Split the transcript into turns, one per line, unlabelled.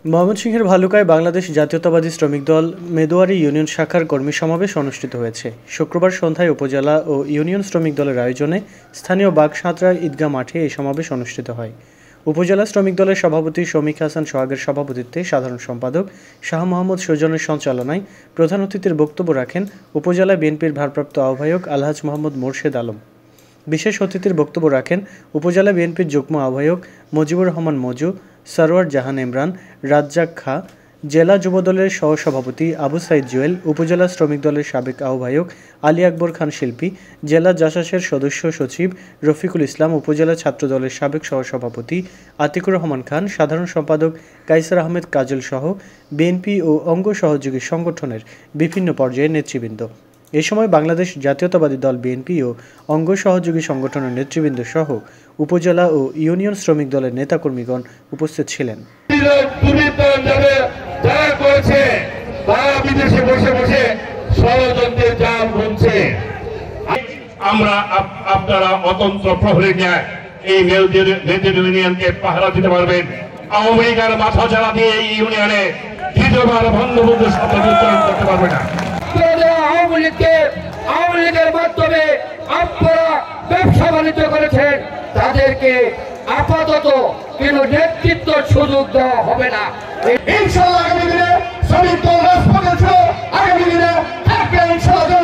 ময়মনসিংহের ভালুকায় বাংলাদেশ জাতীয়তাবাদী শ্রমিক দল মেদোয়ারী ইউনিয়ন শাখার কর্মী সমাবেশ অনুষ্ঠিত হয়েছে। শুক্রবার সন্ধ্যায় উপজেলা ও ইউনিয়ন শ্রমিক দলের আয়োজনে স্থানীয় বাগসাঁতরা ঈদগাহ মাঠে এই সমাবেশ অনুষ্ঠিত হয়। উপজেলা শ্রমিক দলের সভাপতি শমীক হাসান সোহাগের সভাপতিত্বে সাধারণ সম্পাদক শাহ মোহাম্মদ সুজনের সঞ্চালনায় প্রধান অতিথির বক্তব্য রাখেন উপজেলা বিএনপির ভারপ্রাপ্ত আহ্বায়ক আলহাজ মোহাম্মদ মোরশেদ আলম। বিশেষ অতিথির বক্তব্য রাখেন উপজেলা বিএনপির যুগ্ম আহ্বায়ক মুজিবুর রহমান মজু, সরওয়ার জাহান ইমরান, রাজ্জাক খাঁ, জেলা যুবদলের সহসভাপতি আবু সাইদ জুয়েল, উপজেলা শ্রমিক দলের সাবেক আহ্বায়ক আলী আকবর খান শিল্পী, জেলা জাসাসের সদস্য সচিব রফিকুল ইসলাম, উপজেলা ছাত্র দলের সাবেক সহসভাপতি আতিকুর রহমান খান, সাধারণ সম্পাদক কাইসার আহমেদ কাজল সহ বিএনপি ও অঙ্গ সহযোগী সংগঠনের বিভিন্ন পর্যায়ের নেতৃবৃন্দ। এ সময় বাংলাদেশ জাতীয়তাবাদী দল বিএনপি ও অঙ্গ সহযোগী সংগঠনের নেতৃবৃন্দ সহ উপজেলা ও ইউনিয়ন শ্রমিক দলের নেতাকর্মীগণ উপস্থিত ছিলেন।
আমরা আপনারা অতন্ত্র প্রহরী নিয়ে এই ইউনিয়নকে পাহারা দিতে পারবেন। আওয়ামী লীগের মাথা চালা দিয়ে এই ইউনিয়নে দ্বিতীয়বার বঙ্গবন্ধু শপথ করতে পারবে না।
আওয়ামী লীগের মাধ্যমে আপনারা ব্যবসা বাণিজ্য করেছেন, তাদেরকে আপাতত কোনো নেতৃত্ব সুযোগ দেওয়া হবে না।
ইনশাআল্লাহ আগামী দিনে শ্রমিক দল রাজপথে ছিল, আগামী দিনে থাকবে ইনশাআল্লাহ।